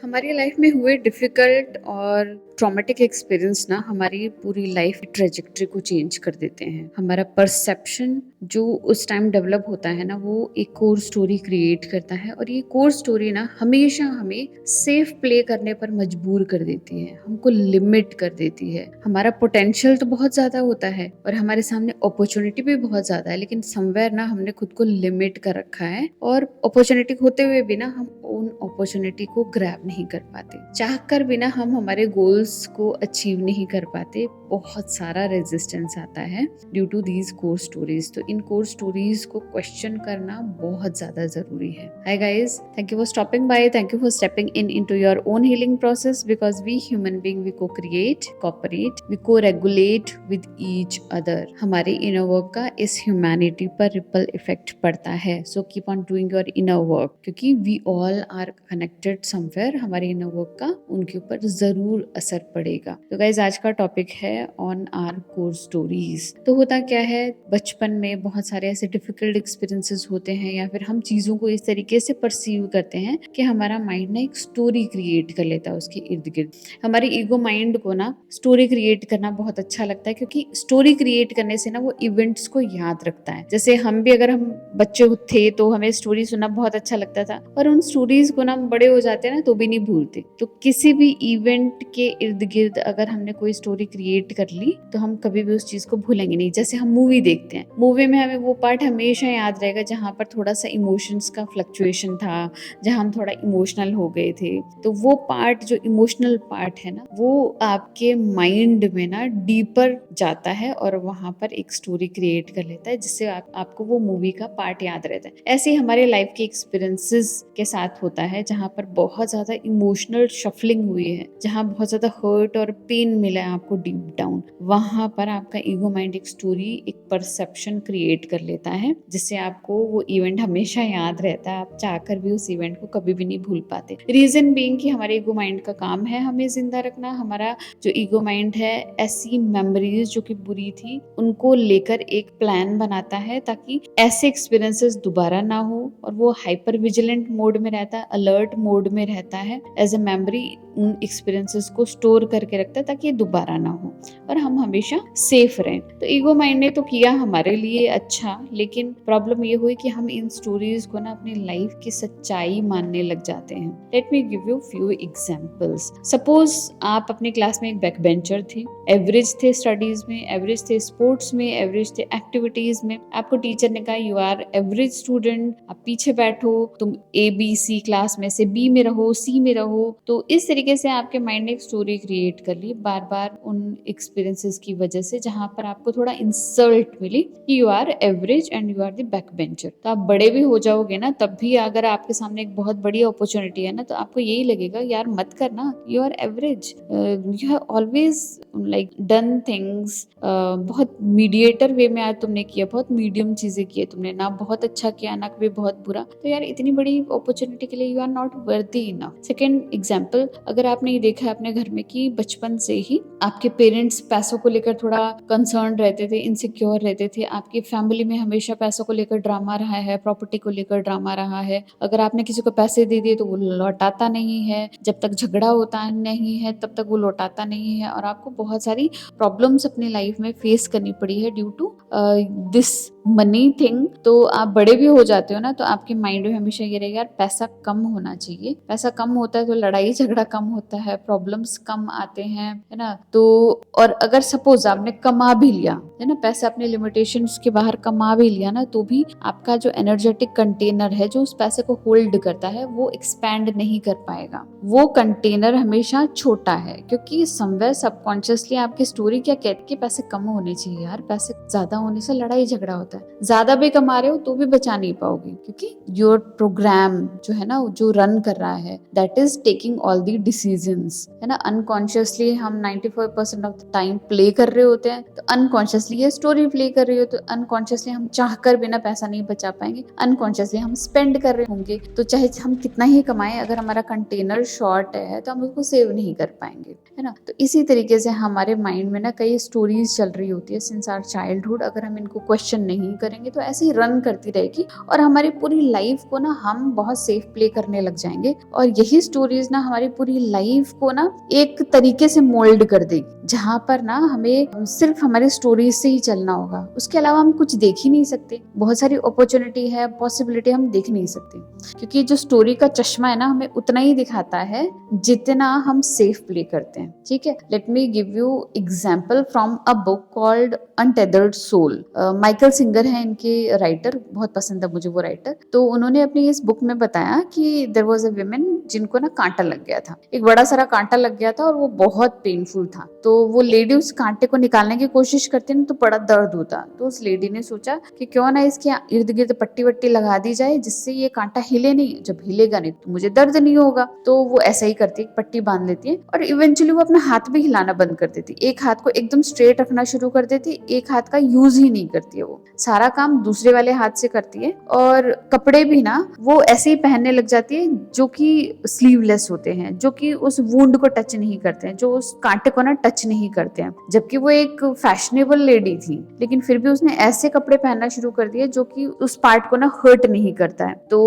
हमारी लाइफ में हुए डिफिकल्ट और ट्रॉमेटिक एक्सपीरियंस ना हमारी पूरी लाइफ की ट्रेजेक्टरी को चेंज कर देते हैं। हमारा परसेप्शन जो उस टाइम डेवलप होता है ना, वो एक कोर स्टोरी क्रिएट करता है और ये कोर स्टोरी ना हमेशा हमें सेफ प्ले करने पर मजबूर कर देती है, हमको लिमिट कर देती है। हमारा पोटेंशियल तो बहुत ज्यादा होता है और हमारे सामने अपॉर्चुनिटी भी बहुत ज्यादा है, लेकिन समवेयर ना हमने खुद को लिमिट कर रखा है और अपॉर्चुनिटी होते हुए भी ना हम उन अपॉर्चुनिटी को ग्रैब नहीं कर पाते। चाह कर भी ना हम हमारे गोल्स को अचीव नहीं कर पाते। बहुत सारा रेजिस्टेंस आता है due to these core stories. तो इन कोर स्टोरीज को क्वेश्चन करना बहुत ज्यादा जरूरी है। Hi guys, thank you for stopping by, thank you for stepping in into your own healing process, because we human being we co-create, cooperate, we co-regulate with each other. हमारे inner work का इस humanity पर ripple effect पड़ता है। So keep on doing your inner work, क्योंकि we all are connected somewhere. हमारे inner work का उनके ऊपर जरूर असर पड़ेगा। तो गाइज, आज का टॉपिक है ऑन आवर कोर स्टोरीज। तो होता क्या है, बचपन में बहुत सारे ऐसे डिफिकल्ट एक्सपीरियंसेस होते हैं या फिर हम चीजों को इस तरीके से परसीव करते हैं कि हमारा माइंड ना एक स्टोरी क्रिएट कर लेता है उसके इर्द गिर्द। हमारे ईगो माइंड को ना स्टोरी क्रिएट करना बहुत अच्छा लगता है, क्योंकि स्टोरी क्रिएट करने से ना वो इवेंट्स को याद रखता है। जैसे हम भी अगर हम बच्चे थे तो हमें स्टोरी सुनना बहुत अच्छा लगता था, और उन स्टोरीज को ना हम बड़े हो जाते हैं ना तो भी नहीं भूलते। तो किसी भी इवेंट के इर्द गिर्द अगर हमने कोई स्टोरी क्रिएट कर ली तो हम कभी भी उस चीज को भूलेंगे नहीं। जैसे हम मूवी देखते हैं, मूवी में हमें वो पार्ट हमेशा याद रहेगा जहां पर थोड़ा सा इमोशंस का फ्लक्चुएशन था, जहां हम थोड़ा इमोशनल हो गए थे। तो वो पार्ट, जो इमोशनल पार्ट है ना, वो आपके माइंड में ना डीपर जाता है और वहां पर एक स्टोरी क्रिएट कर लेता है, जिससे आपको वो मूवी का पार्ट याद रहता है। ऐसे ही हमारे लाइफ के एक्सपीरियंसेस के साथ होता है, जहां पर बहुत ज्यादा इमोशनल शफलिंग हुई है, जहां बहुत ज्यादा हर्ट और पेन मिला है आपको डीप डाउन। वहां पर आपका ईगो माइंड एक स्टोरी, एक परसेप्शन क्रिएट कर लेता है, जिससे आपको वो इवेंट हमेशा याद रहता है। आप चाहकर भी उस इवेंट को कभी भी नहीं भूल पाते। रीजन बीइंग कि हमारे ईगो माइंड का काम है हमें जिंदा रखना। हमारा जो ईगो माइंड है ऐसी मेमोरीज जो कि बुरी थी उनको लेकर एक प्लान बनाता है, ताकि ऐसे एक्सपीरियंसेस दोबारा ना हो, और वो हाइपर विजिलेंट मोड में रहता है, अलर्ट मोड में रहता है। एज ए मेमोरी उन एक्सपीरियंसेस को स्टोर करके रखता है ताकि ये दोबारा ना हो और हम हमेशा सेफ रहें। तो ईगो माइंड ने तो किया हमारे लिए अच्छा, लेकिन प्रॉब्लम ये हुई कि हम इन स्टोरीज को ना अपनी लाइफ की सच्चाई मानने लग जाते हैं। Late me give you few examples. Suppose आप अपनी क्लास में एक बैक बेंचर थे, एवरेज थे स्टडीज में, एवरेज थे स्पोर्ट्स में, एवरेज थे एक्टिविटीज में। आपको टीचर ने कहा यू आर एवरेज स्टूडेंट, आप पीछे बैठो, तुम ABC क्लास में से B में रहो, C में रहो। तो इस तरीके से आपके माइंड ने एक स्टोरी क्रिएट कर ली बार बार उन एक्सपीरियंसेस की वजह से, जहां पर आपको थोड़ा इंसल्ट मिली कि you are average and you are the backbencher. तो आप बड़े भी हो जाओगे ना, तब भी अगर आपके सामने एक बहुत बड़ी अपॉर्चुनिटी है ना, तो आपको यही लगेगा यार मत करना, you are average, you have always like done things बहुत मीडिएटर वे में आज तुमने किया, बहुत मीडियम चीजें की तुमने, ना बहुत अच्छा किया ना कभी बहुत बुरा। तो यार इतनी बड़ी अपॉर्चुनिटी के लिए you are not worthy enough. Second example, अगर आपने ये देखा है अपने घर में कि बचपन से ही आपके पेरेंट्स पैसों को लेकर थोड़ा कंसर्न रहते थे, इनसिक्योर रहते थे, आपकी फैमिली में हमेशा पैसों को लेकर ड्रामा रहा है, प्रॉपर्टी को लेकर ड्रामा रहा है। अगर आपने किसी को पैसे दे दिए तो वो लौटाता नहीं है, जब तक झगड़ा होता नहीं है तब तक वो लौटाता नहीं है, और आपको बहुत सारी प्रॉब्लम्स अपनी लाइफ में फेस करनी पड़ी है due to this money thing. तो आप बड़े भी हो जाते हो ना, तो आपके माइंड में हमेशा ये रहेगा यार पैसा कम होना चाहिए, पैसा कम होता है तो लड़ाई झगड़ा कम होता है, प्रॉब्लम्स कम आते हैं, है ना। तो और अगर सपोज आपने कमा भी लिया है ना, पैसा अपने लिमिटेशंस के बाहर कमा भी लिया ना, तो भी आपका जो एनर्जेटिक कंटेनर है जो उस पैसे को होल्ड करता है वो एक्सपैंड नहीं कर पाएगा। वो कंटेनर हमेशा छोटा है, क्योंकि समवेयर सबकॉन्शियसली आपकी स्टोरी क्या कहती है कि पैसे कम होने चाहिए यार, पैसे ज्यादा होने से लड़ाई झगड़ा होता है। ज्यादा भी कमा रहे हो तो भी बचा नहीं पाओगे, क्योंकि योर प्रोग्राम जो है ना, जो रन कर रहा है, that is taking all the decisions, है ना। अनकॉन्शियसली हम 95% ऑफ द टाइम प्ले कर रहे होते हैं, तो अनकॉन्शियसली ये स्टोरी प्ले कर रही हो, तो अनकॉन्शियसली हम चाह कर बिना पैसा नहीं बचा पाएंगे, अनकॉन्शियसली हम स्पेंड कर रहे होंगे, तो चाहे हम कितना ही कमाएं, अगर हमारा कंटेनर शॉर्ट है तो हम उसको सेव नहीं कर पाएंगे, है ना। तो इसी तरीके से हमारे माइंड में ना कई स्टोरीज चल रही होती है सिंस आवर चाइल्डहुड। अगर हम इनको क्वेश्चन नहीं करेंगे तो ऐसे ही रन करती रहेगी और हमारी पूरी लाइफ को ना हम बहुत सेफ प्ले करने लग जाएंगे, और यही स्टोरीज ना हमारी पूरी लाइफ को ना एक तरीके से मोल्ड कर देगी, जहां पर ना हमें सिर्फ हमारी स्टोरीज से ही चलना होगा, उसके अलावा हम कुछ देख ही नहीं सकते। बहुत सारी अपॉर्चुनिटी है, पॉसिबिलिटी हम देख नहीं सकते, क्योंकि जो स्टोरी का चश्मा है ना हमें उतना ही दिखाता है जितना हम सेफ प्ले करते हैं, ठीक है। Let me give you example from a book called Untethered Soul. Michael Singer है इनके राइटर, बहुत पसंद है मुझे वो राइटर। तो उन्होंने अपनी इस बुक में बताया कि देयर वाज अ विमेन जिनको ना कांटा लग गया था, एक बड़ा सारा कांटा लग गया था और वो बहुत पेनफुल था। तो वो लेडी उस कांटे को निकालने की कोशिश करती ना तो बड़ा दर्द होता। तो उस लेडी ने सोचा कि क्यों ना इसके इर्द गिर्द पट्टी वट्टी लगा दी जाए जिससे ये कांटा हिले नहीं, जब हिलेगा नहीं तो मुझे दर्द नहीं होगा। तो वो ऐसा ही करती है, पट्टी बांध लेती है और इवेंचुअली वो अपना हाथ भी हिलाना बंद कर देती, एक हाथ को एकदम स्ट्रेट रखना शुरू कर देती, एक हाथ का यूज ही नहीं करती है, वो सारा काम दूसरे वाले हाथ से करती है। और कपड़े भी ना वो ऐसे ही पहनने लग जाती है जो कि स्लीवलेस होते हैं, जो कि उस वुंड को टच नहीं करते हैं, जो उस कांटे को ना टच नहीं करते हैं। जबकि वो एक फैशनेबल लेडी थी, लेकिन फिर भी उसने ऐसे कपड़े पहनना शुरू कर दिए जो कि उस पार्ट को ना हर्ट नहीं करता है। तो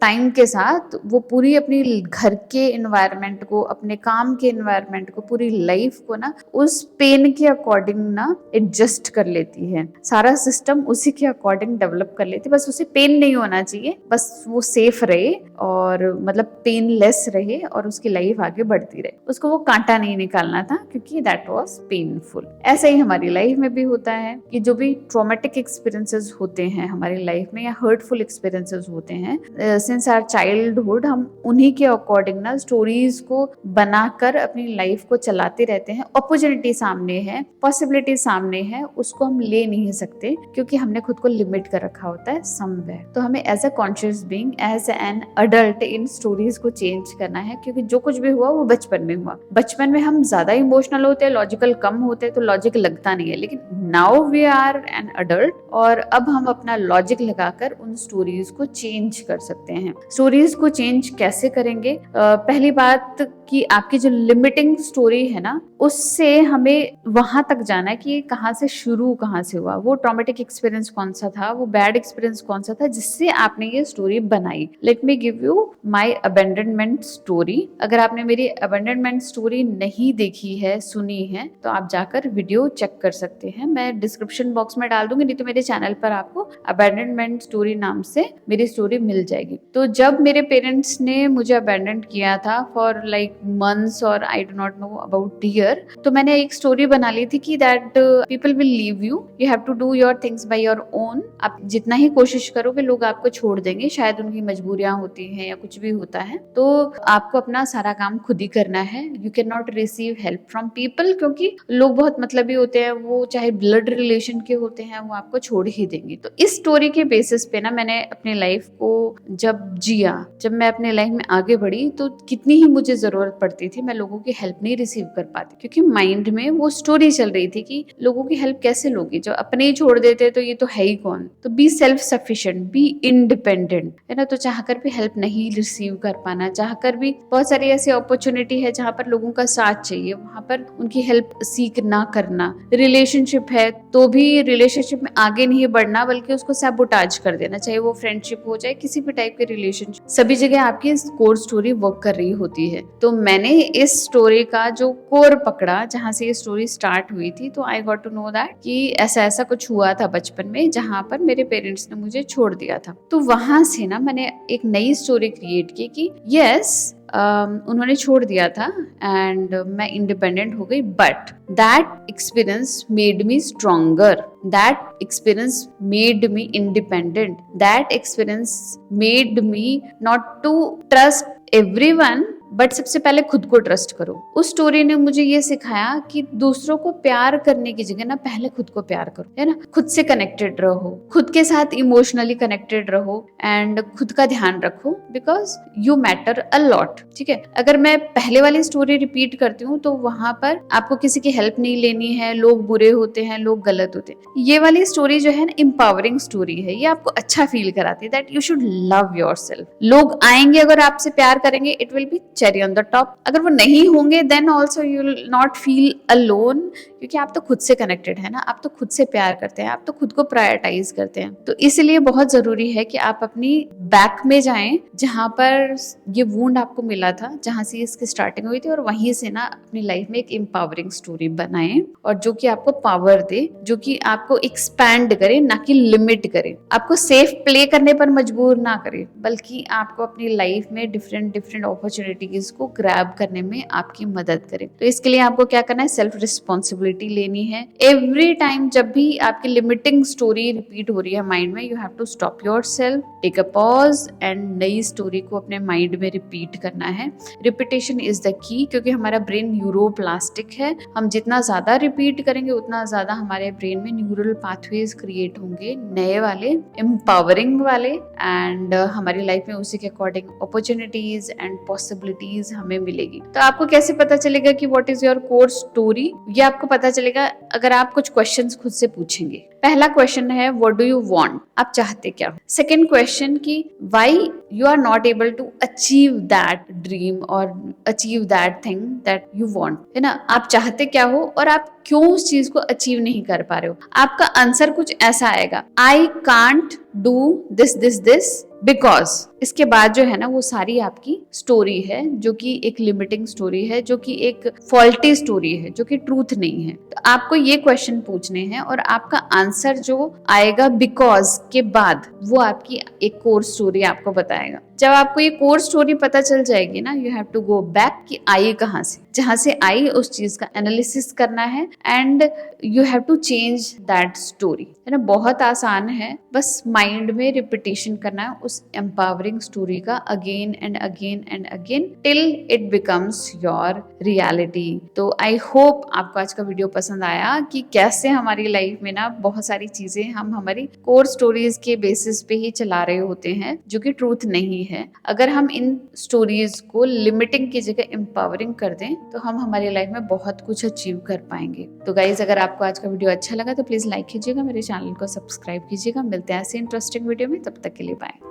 टाइम के साथ वो पूरी अपनी घर के एनवायरनमेंट को, अपने काम के एनवायरनमेंट को, पूरी लाइफ को ना उस पेन के अकॉर्डिंग ना एडजस्ट कर लेती है, सारा सिस्टम उसी के अकॉर्डिंग डेवलप कर लेती है। बस उसे पेन नहीं होना चाहिए, बस वो सेफ रहे और मतलब पेनलेस रहे और उसकी लाइफ आगे बढ़ती रहे, उसको वो कांटा नहीं निकालना था क्योंकि दैट वाज पेनफुल। ऐसे ही हमारी लाइफ में भी होता है कि जो भी ट्रॉमेटिक एक्सपीरियंसेस होते हैं हमारी लाइफ में या हर्टफुल एक्सपीरियंसेस होते हैं, सिंस आवर चाइल्डहुड हम उन्हीं के अकॉर्डिंग ना स्टोरीज को बनाकर अपनी लाइफ को चलाते रहते हैं। अपॉर्चुनिटी सामने है, पॉसिबिलिटी सामने है, उसको हम ले नहीं सकते क्योंकि हमने खुद को लिमिट कर रखा होता है समवेयर। तो हमें as a conscious being, as an adult इन स्टोरीज को चेंज करना है, क्योंकि जो कुछ भी हुआ वो बचपन में हुआ। बचपन में हम ज्यादा इमोशनल होते हैं, लॉजिकल कम होते हैं, तो लॉजिक लगता नहीं है। लेकिन now we are an adult और अब हम अपना लॉजिक लगाकर उन स्टोरीज को चेंज कर सकते हैं। स्टोरीज को चेंज कैसे करेंगे? पहली बात कि आपकी जो लिमिटिंग स्टोरी है ना, उससे हमें वहां तक जाना है कि कहाँ से शुरू, कहाँ से हुआ, वो ट्रॉमेटिक एक्सपीरियंस कौन सा था, वो बैड एक्सपीरियंस कौन सा था जिससे आपने ये स्टोरी बनाई। Late me give you my abandonment story. अगर आपने मेरी अबेंडनमेंट स्टोरी नहीं देखी है, सुनी है, तो आप जाकर वीडियो चेक कर सकते हैं, मैं डिस्क्रिप्शन बॉक्स में डाल दूंगी, नहीं तो मेरे चैनल पर आपको अबेंडनमेंट स्टोरी नाम से मेरी स्टोरी मिल जाएगी। तो जब मेरे पेरेंट्स ने मुझे अबेंडन किया था फॉर लाइक मंथ्स और I do not know about year, तो मैंने एक स्टोरी बना ली थी कि that people will leave you, you have to do your things by your own. आप जितना ही कोशिश करोगे लोग आपको छोड़ देंगे, शायद उनकी मजबूरियां होती हैं या कुछ भी होता है, तो आपको अपना सारा काम खुद ही करना है। You can not receive help from people, क्योंकि लोग बहुत मतलबी होते हैं, वो चाहे ब्लड रिलेशन के होते हैं, वो आपको छोड़ ही देंगे। तो इस स्टोरी के बेसिस पे ना मैंने अपनी लाइफ को जब जिया, जब मैं अपने लाइफ में आगे बढ़ी, तो कितनी ही मुझे जरूरत पड़ती थी, मैं लोगों की हेल्प नहीं रिसीव कर पाती, क्योंकि माइंड में वो स्टोरी चल रही थी कि लोगों की हेल्प कैसे लोगी, जो अपने ही छोड़ देते तो ये तो है ही कौन। तो be self sufficient, be independent, है ना। तो चाहकर भी हेल्प नहीं रिसीव कर पाना, चाहकर भी बहुत सारी ऐसी अपॉर्चुनिटी है जहां पर लोगों का साथ चाहिए, वहां पर उनकी हेल्प सीख ना करना। रिलेशनशिप है तो भी रिलेशनशिप में आगे नहीं बढ़ना, बल्कि उसको सैबोटाज कर देना, चाहे वो फ्रेंडशिप हो, चाहे किसी भी टाइप के रिलेशनशिप, सभी जगह आपकी कोर स्टोरी वर्क कर रही होती है। तो मैंने इस स्टोरी का जो कोर पकड़ा, जहां से ये स्टोरी स्टार्ट हुई थी, तो I got to know that कि ऐसा ऐसा कुछ हुआ था बचपन में जहां पर मेरे पेरेंट्स ने मुझे छोड़ दिया था। तो वहां से ना मैंने एक नई स्टोरी क्रिएट की कि यस, उन्होंने छोड़ दिया था एंड मैं इंडिपेंडेंट हो गई, but that experience made me stronger, that experience made me independent, that experience made me not to trust everyone but सबसे पहले खुद को ट्रस्ट करो। उस स्टोरी ने मुझे ये सिखाया कि दूसरों को प्यार करने की जगह ना पहले खुद को प्यार करो, है ना। खुद से कनेक्टेड रहो, खुद के साथ इमोशनली कनेक्टेड रहो एंड खुद का ध्यान रखो, because you matter a lot. ठीक है, अगर मैं पहले वाली स्टोरी रिपीट करती हूँ तो वहां पर आपको किसी की हेल्प नहीं लेनी है, लोग बुरे होते हैं, लोग गलत होते हैं। ये वाली स्टोरी जो है ना एम्पावरिंग स्टोरी है, ये आपको अच्छा फील कराती है that you should love yourself. लोग आएंगे अगर आपसे प्यार करेंगे, it will be cherry on the top. अगर वो नहीं होंगे then also you will not feel alone, क्योंकि आप तो खुद से कनेक्टेड है ना, आप तो खुद से प्यार करते हैं, आप तो खुद को प्रायोरिटाइज करते हैं। तो इसलिए बहुत जरूरी है कि आप अपनी बैक में जाएं, जहां पर ये वुंड आपको मिला था, जहां से इसकी स्टार्टिंग हुई थी, और वहीं से ना अपनी लाइफ में एक एम्पावरिंग स्टोरी बनाएं, और जो कि आपको पावर दे, जो कि आपको एक्सपैंड करे, ना कि लिमिट करे, आपको सेफ प्ले करने पर मजबूर ना करे, बल्कि आपको अपनी लाइफ में डिफरेंट डिफरेंट अपॉर्चुनिटीज को ग्रैब करने में आपकी मदद करे। तो इसके लिए आपको क्या करना है, सेल्फ रिस्पॉन्सिबिलिटी लेनी है। एवरी टाइम जब भी आपकी लिमिटिंग स्टोरी रिपीट हो रही है माइंड में, you have to stop yourself, take a pause and नई स्टोरी को अपने माइंड में रिपीट करना है। रिपीटेशन इज द की, क्योंकि हमारा ब्रेन न्यूरोप्लास्टिक है। हम जितना ज्यादा रिपीट करेंगे उतना ज्यादा हमारे ब्रेन में न्यूरल पाथवेज क्रिएट होंगे, नए वाले, एम्पावरिंग वाले, एंड हमारी लाइफ में उसी के अकॉर्डिंग अपॉर्चुनिटीज एंड पॉसिबिलिटीज हमें मिलेगी। तो आपको कैसे पता चलेगा कि what is your core story? ये आपको पता चलेगा अगर आप कुछ क्वेश्चंस खुद से पूछेंगे। पहला क्वेश्चन है व्हाट डू यू वांट, आप चाहते क्या हो। सेकंड क्वेश्चन की why you are not able to achieve that dream और achieve that thing that you want, है ना। आप चाहते क्या हो और आप क्यों उस चीज को अचीव नहीं कर पा रहे हो। आपका आंसर कुछ ऐसा आएगा, I can't do this this this because. इसके बाद जो है ना वो सारी आपकी स्टोरी है, जो कि एक लिमिटिंग स्टोरी है, जो कि एक फॉल्टी स्टोरी है, जो कि ट्रूथ नहीं है। तो आपको ये क्वेश्चन पूछने हैं और आपका आंसर जो आएगा बिकॉज के बाद, वो आपकी एक कोर स्टोरी आपको बताएगा। जब आपको ये कोर स्टोरी पता चल जाएगी ना, you have to go back कि आई कहाँ से, जहां से आई उस चीज का एनालिसिस करना है and you have to change that story, है ना। बहुत आसान है, बस माइंड में रिपीटेशन करना है उस एम्पावरिंग स्टोरी का again and again and again till it becomes your reality. तो आई होप आपको आज का वीडियो पसंद आया कि कैसे हमारी लाइफ में ना बहुत सारी चीजें हम हमारी कोर स्टोरीज के बेसिस पे ही चला रहे होते हैं, जो कि ट्रूथ नहीं है। अगर हम इन स्टोरीज को लिमिटिंग की जगह एम्पावरिंग कर दें तो हम हमारी लाइफ में बहुत कुछ अचीव कर पाएंगे। तो गाइज, अगर आपको आज का वीडियो अच्छा लगा तो प्लीज लाइक कीजिएगा, मेरे चैनल को सब्सक्राइब कीजिएगा। मिलते हैं ऐसे इंटरेस्टिंग वीडियो में, तब तक के लिए बाय।